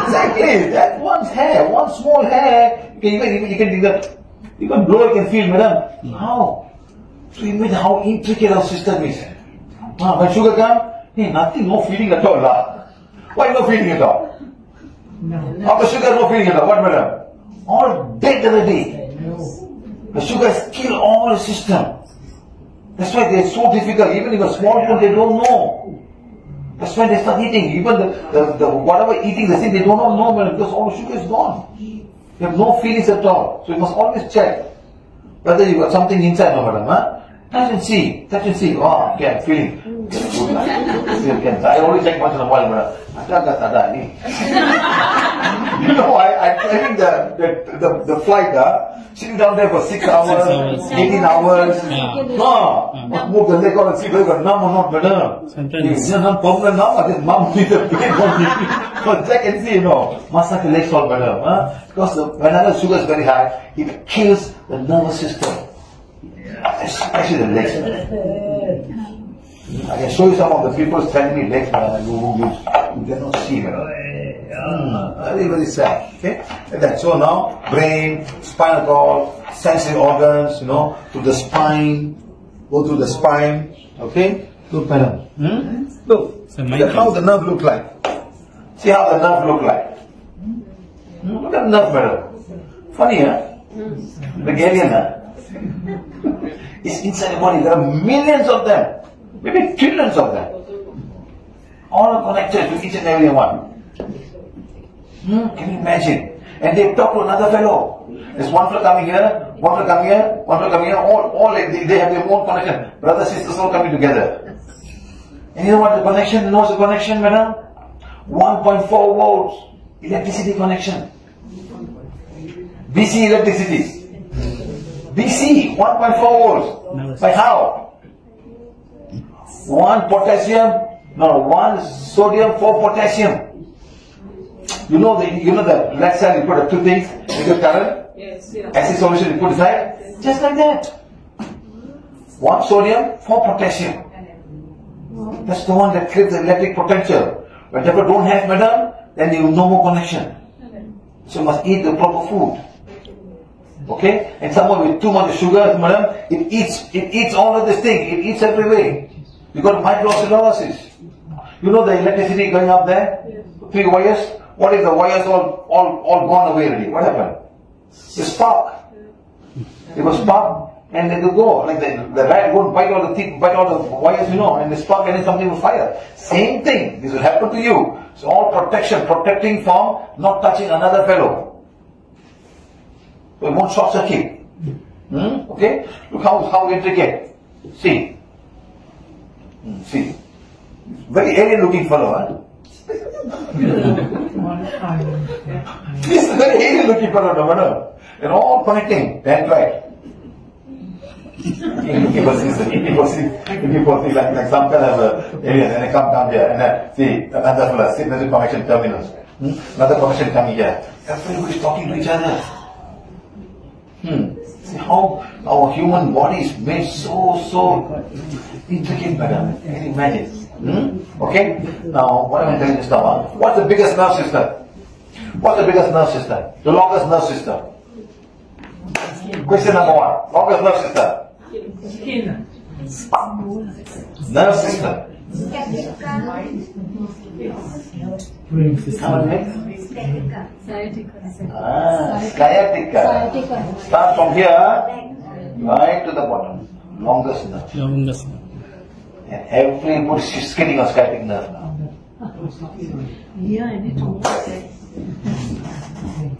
Exactly. That one hair, one small hair. You can blow. You can feel, madam. How? So imagine how intricate our system is. When sugar comes, hey, nothing, no feeling at all. Why no feeling at all? After sugar, no feeling at all. What, madam? All dead already. The sugar has killed all the system. That's why they're so difficult. Even if a small food, they don't know. That's why they start eating. Even the whatever eating, they say they do not know, madam, because all the sugar is gone. You have no feelings at all. So you must always check whether you got something inside, no, madam. Touch and see. Touch and see. Oh, okay, I'm feeling. I always check once in a while, but I'm planning the flight, sitting down there for 6 hours, 18 hours. No, move the leg out and see whether you're numb or not, madam. You're not permanent now, but this mom needs a plane for me. So check and see, massage the legs out, madam. Because whenever sugar is very high, it kills the nervous system. Especially the legs. I can show you some of the people standing in legs, you cannot see, very, very sad. Okay? Like that. So now, brain, spinal cord, sensory organs, to the spine, go to the spine. Okay? Look, madam. Look. How the nerve look like. See how the nerve look like. Look at the nerve, madam. Funny, huh? Bulgarian, huh? It's inside the body. There are millions of them. Maybe trillions of them. All are connected to each and every one. Can you imagine? And they talk to another fellow. There's one fellow coming here, one fellow coming here, one fellow coming here. All they have their own connection. Brothers, sisters all coming together. And you know what the connection? Knows the connection, madam? 1.4 volts electricity connection. DC electricity. DC 1.4 volts. By how? One sodium, 4 potassium. You know the left side you put up 2 things, you get current. Yes, yeah. Acid solution you put inside, Just like that. 1 sodium, 4 potassium. That's the one that creates the electric potential. When people don't have, madam, then you have no more connection. So you must eat the proper food. Okay? And someone with too much sugar, madam, it eats all of this thing. It eats every way. You got microacidosis. You know the electricity going up there? 3 wires. What if the wires all gone away already? What happened? The spark. It was spark and it will go. Like the rat won't bite all the wires, and the spark and then something will fire. Same thing. This will happen to you. So all protecting from not touching another fellow. So it won't short circuit. Okay? Look how intricate. See. See. Very alien looking fellow, huh? This is a very alien looking fellow, no matter. They're all connecting, then right. Looking for like some kind of areas, and they come down here, and then see another fellow, see another connection terminals. Another connection coming here. Everybody is talking to each other. See how our human body is made so intricate, madam. Can you imagine? Okay? Now, what am I telling you now? What's the biggest nerve system? What's the biggest nerve system? The longest nerve system? Question number 1. Longest nerve system? Skin. Nerve system. Sciatica. Start from here, right to the bottom. Longest nerve. And everybody is getting a sciatic nerve now. Yeah, I need to walk.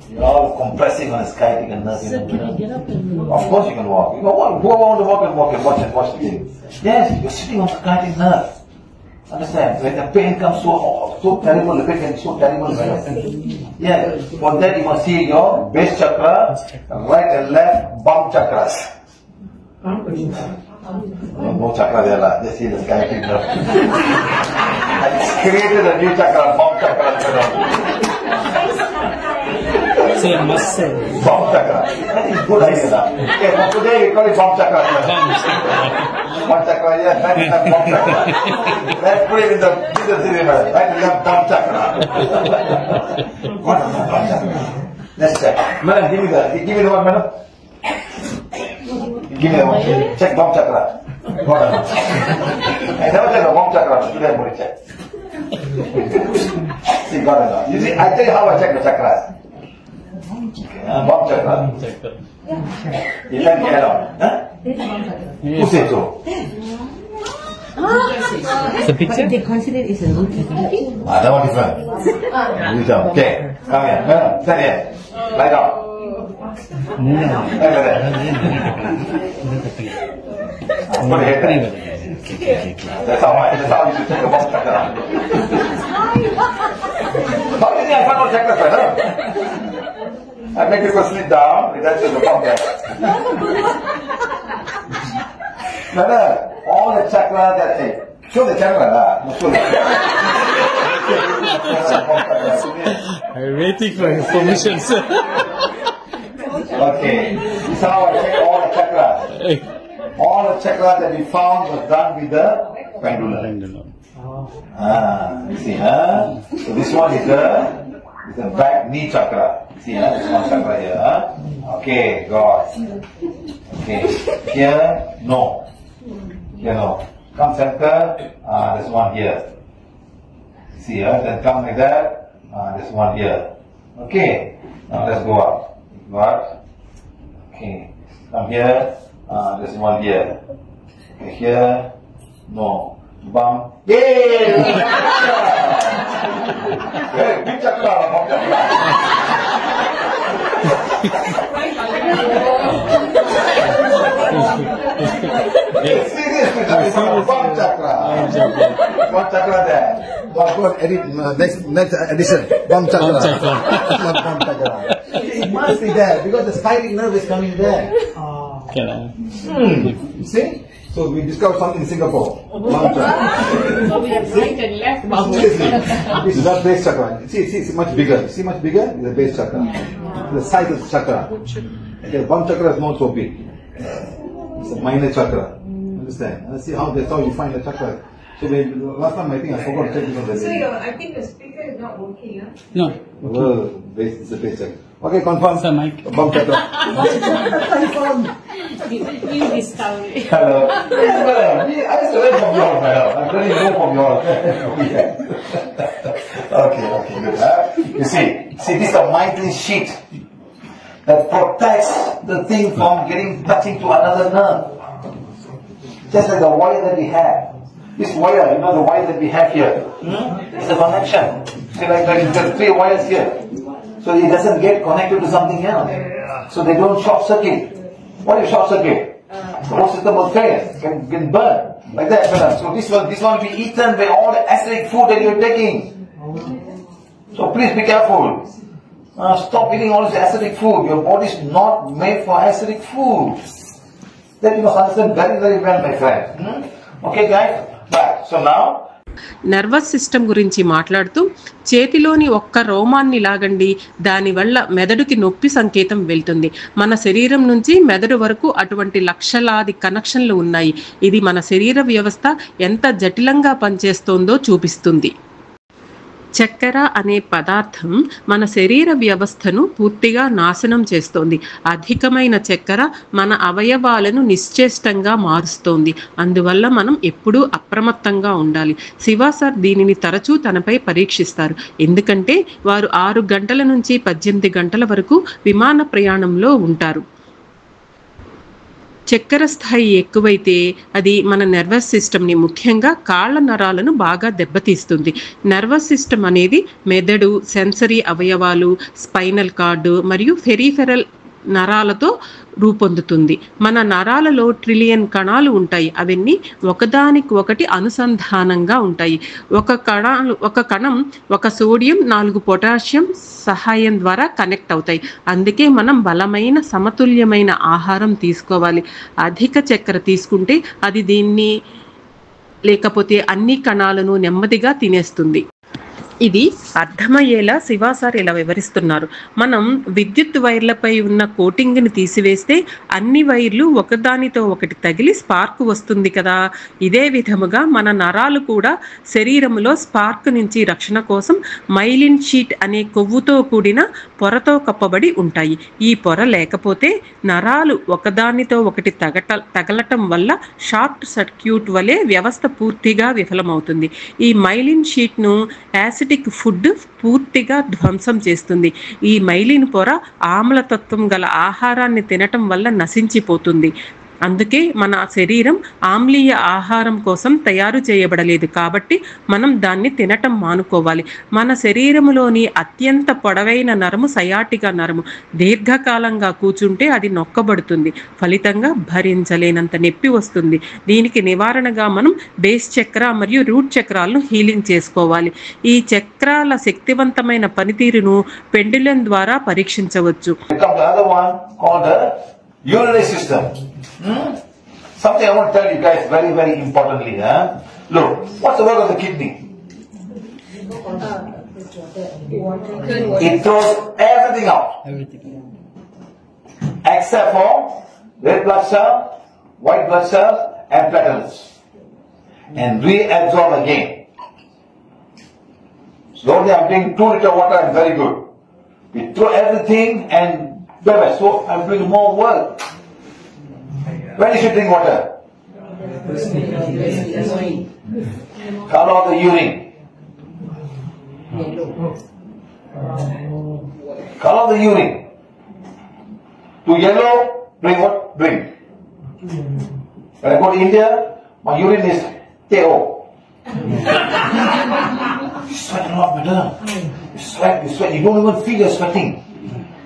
You're all compressing on a sciatic nerve. Sir, can I get up and walk? Of course you can walk. You can walk. Who wants to walk and walk and watch the thing? Yes, you're sitting on sciatic nerve. Understand? When the pain comes so terrible, the pain can be so terrible. Yeah. For that you must see your base chakra, right and left bump chakras. No chakra there, just see the sciatic nerve. I just created a new chakra, bump chakra. Bump chakra. That is good idea. Okay, for today we call it bump chakra. One chakra here, right and left bump chakra. Let's put it in the city, right and left bump chakra. What is the bump chakra? Let's check. Madam, give me the one, madam. Give me the one. Check bump chakra. Hold on. I never checked the bump chakra. Today I'm going to check. See, got it now. You see, I tell you how I check the chakras. Bump chakra. You can get it on. Huh? Who said so? The picture? They consider it as a root chakra. That one different. Okay. Come here. Stand here. Lie down. Like that. Put your head there. That's how you should check the bump chakra. How did I find out chakra, huh? I make people sit down, and that's the bump chakra. All the chakra that they show the chakra, show the I'm waiting for information, sir. Okay, this is how I check all the chakras. All the chakras that we found was done with the pendulum. See, so this one is the back knee chakra. See, this one chakra here. Okay, God. Okay, here, no. Here, no. Come center, there's one here. See, then come like that, there's one here. Okay, now let's go up. Go up. Okay, come here, there's one here. Okay, here, no. Bump. Yay! Hey, big chakra, bump chakra. Seriously, bump chakra. Bump chakra there. Edit next edition. Bump chakra. Not bump chakra. It must be there because the sciatic nerve is coming there. See? So we discovered something in Singapore. Bump chakra. So we have right and left bump Seriously, chakra. this is not base chakra. See, much bigger. See, much bigger is the base chakra. The size of the chakra. Okay, bump chakra is not so big. It's a minor chakra. Understand? Let's see how that's how you find the chakra. So last time I think I forgot to check this on the So I think the speaker is not working, huh? No. Well, it's a base check. Okay, confirm. Sir, mic. Bum chakra. You discovery. Hello. Yes, madam. I learned from you all, madam. I really know from you all. Okay, good. You see, this is a mighty sheet that protects the thing from touching to another nerve. Just like the wire that we have. This wire, the wire that we have here, is a connection. See, like there are 3 wires here. So it doesn't get connected to something else. So they don't short circuit. What is short circuit? The whole system will fail, can burn. Like that, madam. So this one will be eaten by all the acidic food that you're taking. So please be careful. Stop eating all this acidic food. Your body is not made for acidic food. That you must understand very, very well, my friend. Okay, guys? Right. So now, nervous system గురించి మాట్లాడుతూ చేతిలోని ఒక్క రోమాన్ని లాగండి, దానివల్ల మెదడుకి నొప్పి సంకేతం వెళ్తుంది. మన శరీరం నుంచి మెదడు వరకు అటువంటి లక్షలాది కనెక్షన్లు ఉన్నాయి. ఇది మన శరీర వ్యవస్థ ఎంత జటిలంగా పనిచేస్తోందో చూపిస్తుంది. చక్కెర అనే పదార్థం మన శరీర వ్యవస్థను పూర్తిగా నాశనం చేస్తోంది. అధికమైన చక్కెర మన అవయవాలను నిశ్చేష్టంగా మారుస్తోంది. అందువల్ల మనం ఎప్పుడూ అప్రమత్తంగా ఉండాలి. శివ సార్ దీనిని తరచూ తనపై పరీక్షిస్తారు. ఎందుకంటే వారు 6 గంటల నుంచి 18 గంటల వరకు విమాన ప్రయాణంలో ఉంటారు. చక్కెర స్థాయి ఎక్కువైతే అది మన నర్వస్ సిస్టమ్ని, ముఖ్యంగా కాళ్ళ నరాలను బాగా దెబ్బతీస్తుంది. నర్వస్ సిస్టమ్ అనేది మెదడు, సెన్సరీ అవయవాలు, స్పైనల్ కార్డు మరియు పెరిఫెరల్ నరాలతో రూపొందుతుంది. మన నరాలలో ట్రిలియన్ కణాలు ఉంటాయి. అవన్నీ ఒకదానికి ఒకటి అనుసంధానంగా ఉంటాయి. ఒక కణం ఒక సోడియం 4 పొటాషియం సహాయం ద్వారా కనెక్ట్ అవుతాయి. అందుకే మనం బలమైన సమతుల్యమైన ఆహారం తీసుకోవాలి. అధిక చక్కెర తీసుకుంటే అది దీన్ని లేకపోతే అన్ని కణాలను నెమ్మదిగా తినేస్తుంది. ఇది అర్థమయ్యేలా శివ సార్ ఇలా వివరిస్తున్నారు. మనం విద్యుత్ వైర్లపై ఉన్న కోటింగ్ని తీసివేస్తే అన్ని వైర్లు ఒకదానితో ఒకటి తగిలి స్పార్క్ వస్తుంది కదా. ఇదే విధముగా మన నరాలు కూడా శరీరంలో స్పార్క్ నుంచి రక్షణ కోసం మైలిన్ షీట్ అనే కొవ్వుతో కూడిన పొరతో కప్పబడి ఉంటాయి. ఈ పొర లేకపోతే నరాలు ఒకదానితో ఒకటి తగలటం వల్ల షార్ట్ సర్క్యూట్ వలె వ్యవస్థ పూర్తిగా విఫలమవుతుంది. ఈ మైలిన్ షీట్ను యాసిడ్ ఫుడ్ పూర్తిగా ధ్వంసం చేస్తుంది. ఈ మైలిన్ పొర ఆమ్లతత్వం గల ఆహారాన్ని తినటం వల్ల నశించిపోతుంది. అందుకే మన శరీరం ఆమ్లీయ ఆహారం కోసం తయారు చేయబడలేదు. కాబట్టి మనం దాన్ని తినటం మానుకోవాలి. మన శరీరంలోని అత్యంత పొడవైన నరము సయాటికా నరము. దీర్ఘకాలంగా కూర్చుంటే అది నొక్కబడుతుంది. ఫలితంగా భరించలేనంత నొప్పి వస్తుంది. దీనికి నివారణగా మనం బేస్ చక్ర మరియు రూట్ చక్రాలను హీలింగ్ చేసుకోవాలి. ఈ చక్రాల శక్తివంతమైన పనితీరును పెండులం ద్వారా పరీక్షించవచ్చు. urinary system. Something I want to tell you guys very, very importantly. Look, what's the work of the kidney? It throws everything out. Except for red blood cells, white blood cells, and platelets. And reabsorb again. So don't think I'm drinking 2 liters of water and very good. We throw everything and so I'm doing more work. When you should drink water? Color of the urine. Color of the urine. To yellow, drink what? Drink. When I go to India, my urine is TO. You sweat a lot, madam. You sweat. You don't even feel you're sweating.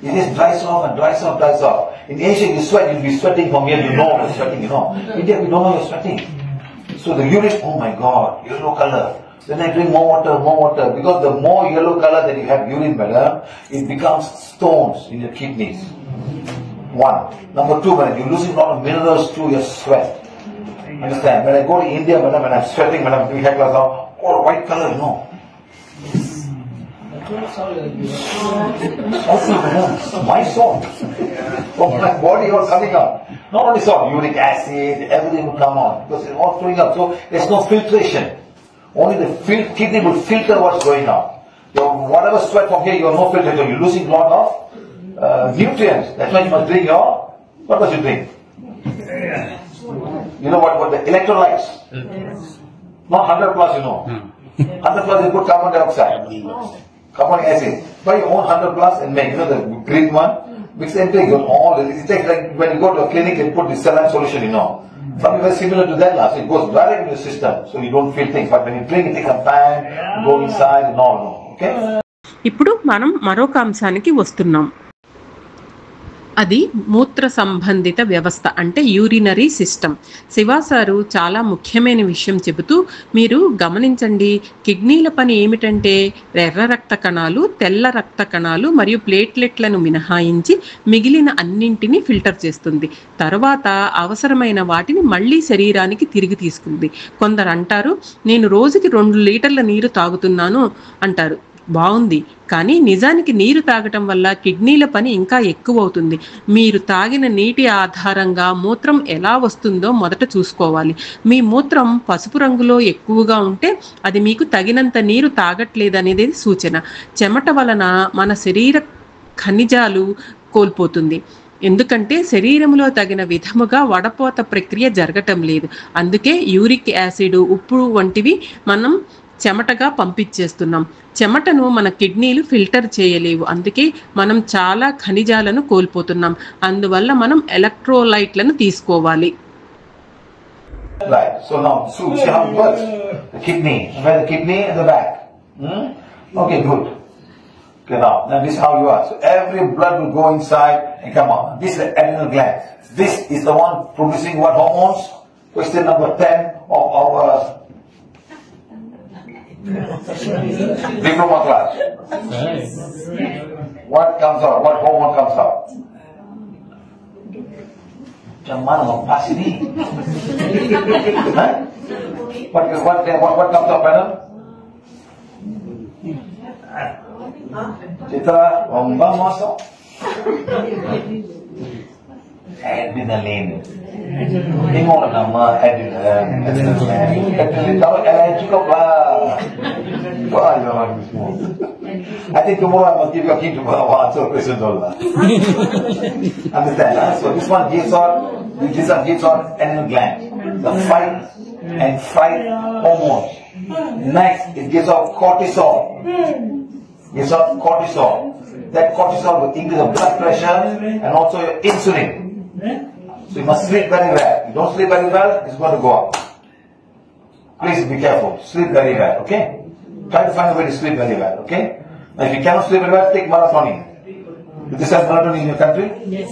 It just dries off and dries off. In Asia, you sweat, you'll be sweating from here, you know you're sweating, India, we don't know you're sweating. So the urine, oh my God, yellow color. Then I drink more water. Because the more yellow color that you have urine, madam, it becomes stones in your kidneys. 1. Number 2, madam, you're losing a lot of minerals through your sweat. Understand? When I go to India, madam, and I'm sweating, madam, we have glass of white color, Also, madam, my salt from my body was coming out. Not only salt, uric acid, everything will come on because it's all flowing up. So there's no filtration. Only the kidney will filter what's going on. Whatever sweat from here, you have no filtration. You're losing a lot of nutrients. That's why you must drink what must you drink? You know what the electrolytes? Not 100 plus, 100 plus you put carbon dioxide, carbonic acid. Buy your own 100 plus and make, the green one, mix and take it takes like when you go to a clinic and put the saline solution, Something very similar to that, so it goes direct into the system, so you don't feel things. But when you drink, it takes some time, go inside and all, okay? ఇప్పుడు మనం మరొక అంశానికి వస్తున్నాం. అది మూత్ర సంబంధిత వ్యవస్థ అంటే యూరినరీ సిస్టమ్. శివా సారు చాలా ముఖ్యమైన విషయం చెబుతూ, మీరు గమనించండి, కిడ్నీల పని ఏమిటంటే ఎర్ర రక్త కణాలు, తెల్ల రక్త కణాలు మరియు ప్లేట్లెట్లను మినహాయించి మిగిలిన అన్నింటినీ ఫిల్టర్ చేస్తుంది. తర్వాత అవసరమైన వాటిని మళ్ళీ శరీరానికి తిరిగి తీసుకుంది. కొందరు అంటారు, నేను రోజుకి 2 లీటర్ల నీరు తాగుతున్నాను అంటారు. బాగుంది, కానీ నిజానికి నీరు తాగటం వల్ల కిడ్నీల పని ఇంకా ఎక్కువ అవుతుంది. మీరు తాగిన నీటి ఆధారంగా మూత్రం ఎలా వస్తుందో మొదట చూసుకోవాలి. మీ మూత్రం పసుపు రంగులో ఎక్కువగా ఉంటే అది మీకు తగినంత నీరు తాగట్లేదనేది సూచన. చెమట వలన మన శరీర ఖనిజాలు కోల్పోతుంది. ఎందుకంటే శరీరంలో తగిన విధముగా వడపోత ప్రక్రియ జరగటం లేదు. అందుకే యూరిక్ యాసిడ్, ఉప్పు వంటివి మనం చెమటగా పంపించేస్తున్నాం. చెమటను మన కిడ్నీలు ఫిల్టర్ చేయలేవు. అందుకే మనం చాలా ఖనిజాలను కోల్పోతున్నాం. అందువల్ల మనం ఎలక్ట్రోలైట్లను తీసుకోవాలి. Right. So now, see how it works. The kidney, where the kidney and the back. Okay, good. Okay, now this is how you are. So every blood will go inside and come out. This is the adrenal gland. This is the one producing what hormones? Question number 10 of our diploma class. What comes out? What hormone comes out? Mana lepas ini? What comes out, madam? Citra, Ombang masuk. Adrenaline. Tengok nama adrenaline. Tahu adrenaline cukup lah. I think tomorrow I must give you a hint to answer questions all that. Understand? So this one gives out adrenal gland, the fight and flight hormones. Next, it gives out cortisol. That cortisol will increase the blood pressure and also your insulin. So you must sleep very well. If you don't sleep very well, it's going to go up. Please be careful. Sleep very well, okay? Try to find a way to sleep very well, okay? Now if you cannot sleep very well, take melatonin. Do you have melatonin in your country? Yes.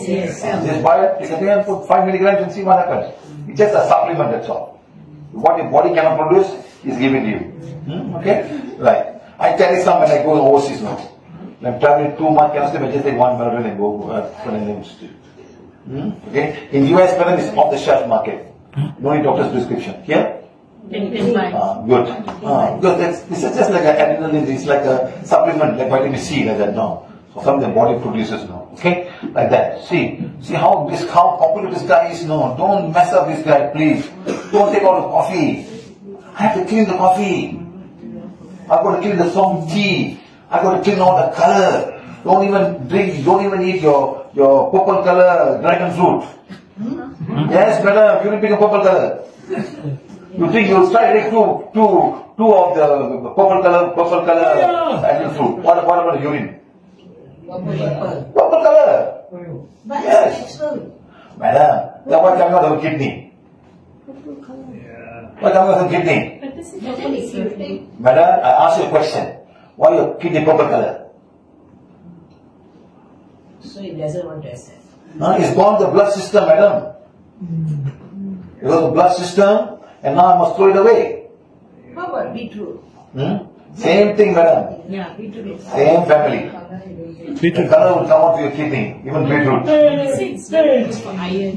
Just buy it, take a thing and put 5 milligrams and see what happens. It's just a supplement, that's all. What your body cannot produce is given to you. Okay? Right. I carry some when I go overseas now. When I'm traveling too much, cannot sleep, I just take 1 melatonin and go for an sleep. Okay? In US, melatonin is off the shelf market. No need doctor's prescription. Here? Good. Because this is just like an adrenaline, it's like a supplement, like vitamin C, like that now. So something the body produces now. Okay? Like that. See how popular this guy is now. Don't mess up this guy, please. Don't take all the coffee. I have to clean the coffee. I've got to clean the strong tea. I've got to clean all the color. Don't even eat your purple color dragon fruit. Yes, madam, you will pick a purple color. You think you'll try to take two of the purple color dragon fruit. What about the urine? Purple color. Yes. Madam, then what comes out of the kidney? What comes out of the kidney? Madam, I ask you a question. Why your kidney purple color? So he doesn't want to accept. No, it's gone to the blood system, madam. It was the blood system, and now I must throw it away. How about beetroot? Same thing, madam. Yeah, beetroot. Same family. The color will come out to your kidney, even beetroot. It's for iron.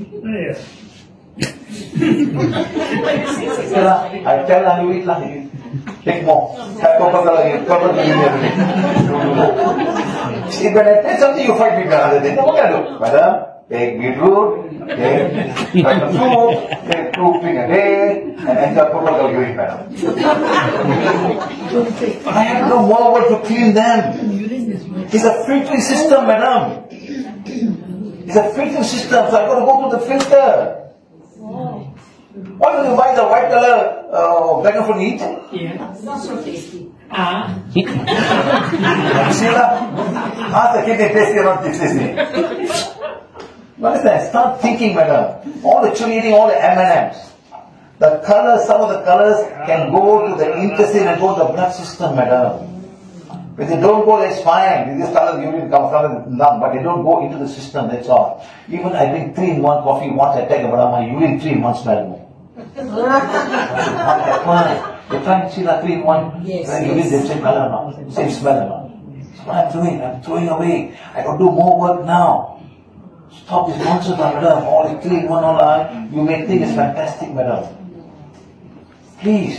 I tell her you eat lah. Take more. Have purple color here. Purple color here. See, when I tell something, you fight me with another thing. What can I do? Madam, take beetroot, take dragon fruit, take 2 things a day, and enjoy total urine, madam. I have no more work to clean them. It's a filtering system, madam. It's a filtering system, so I've got to go through the filter. Why don't you buy the white color dragon fruit and eat? It's not so tasty. Sheila, ask the kidney tasty or not tasty. Understand? Start thinking, madam. All the children eating all the M&Ms. The colors, some of the colors can go to the intestine and go to the blood system, madam. When they don't go, that's fine. This color urine comes from none, but they don't go into the system, that's all. Even I drink 3-in-1 coffee once I take about my urine 3 months, madam. They try and see that 3-in-1. Yes, When you read the same color now, same smell now. That's what I'm doing. I'm throwing away. I got to do more work now. Stop this nonsense, madam. All the 3-in-1 online. You may think it's fantastic, madam. Please.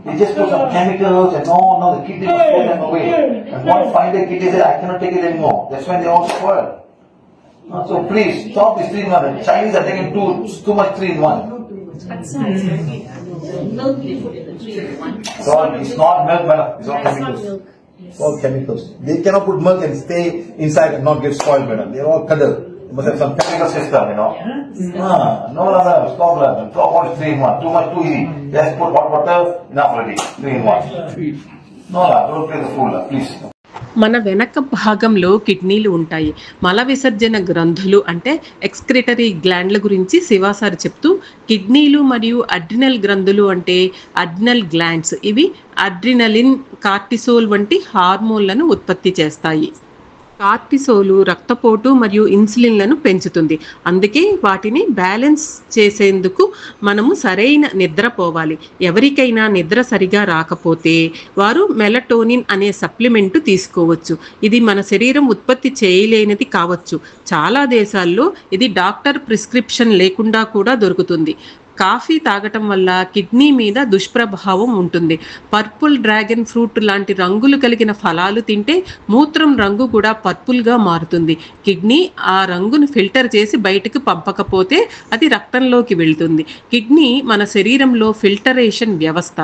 They just put some chemicals and no, the kidney will throw them away. And one fine day kidney said, I cannot take it anymore. That's when they all spoil. So please, stop this 3-in-1. The Chinese are taking too much 3-in-1. Milk they put in the 3-in-1. It's not milk, madam. It's all chemicals. It's all chemicals. They cannot put milk and stay inside and not get spoiled, madam. They're all cuddle. They must have some chemical system, you know. No, madam. Stop, madam. Stop all 3-in-1. Too much, too easy. Just put hot water, enough already. 3-in-1. No, don't play the fool, please. మన వెనక భాగంలో కిడ్నీలు ఉంటాయి. మల విసర్జన గ్రంథులు అంటే excretory గ్లాండ్ల గురించి శివాసారి చెప్తూ, కిడ్నీలు మరియు అడ్రినల్ గ్రంథులు అంటే అడ్రినల్ గ్లాండ్స్. ఇవి అడ్రినలిన్, కార్టిసోల్ వంటి హార్మోన్లను ఉత్పత్తి చేస్తాయి. కార్టిసోలు రక్తపోటు మరియు ఇన్సులిన్లను పెంచుతుంది. అందుకే వాటిని బ్యాలెన్స్ చేసేందుకు మనము సరైన నిద్ర పోవాలి. ఎవరికైనా నిద్ర సరిగా రాకపోతే వారు మెలటోనిన్ అనే సప్లిమెంట్ తీసుకోవచ్చు. ఇది మన శరీరం ఉత్పత్తి చేయలేనిది కావచ్చు. చాలా దేశాల్లో ఇది డాక్టర్ ప్రిస్క్రిప్షన్ లేకుండా కూడా దొరుకుతుంది. కాఫీ తాగటం వల్ల కిడ్నీ మీద దుష్ప్రభావం ఉంటుంది. పర్పుల్ డ్రాగన్ ఫ్రూట్ లాంటి రంగులు కలిగిన ఫలాలు తింటే మూత్రం రంగు కూడా పర్పుల్గా మారుతుంది. కిడ్నీ ఆ రంగును ఫిల్టర్ చేసి బయటకు పంపకపోతే అది రక్తంలోకి వెళ్తుంది. కిడ్నీ మన శరీరంలో ఫిల్టరేషన్ వ్యవస్థ.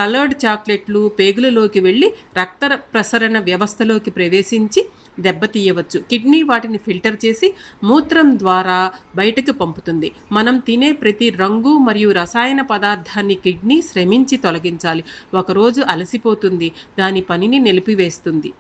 కలర్డ్ చాక్లెట్లు పేగులలోకి వెళ్ళి రక్త ప్రసరణ వ్యవస్థలోకి ప్రవేశించి దెబ్బతీయవచ్చు. కిడ్నీ వాటిని ఫిల్టర్ చేసి మూత్రం ద్వారా బయటకు పంపుతుంది. మనం తినే ప్రతి రంగు మరియు రసాయన పదార్థాన్ని కిడ్నీ శ్రమించి తొలగించాలి. ఒకరోజు అలసిపోతుంది, దాని పనిని నిలిపివేస్తుంది.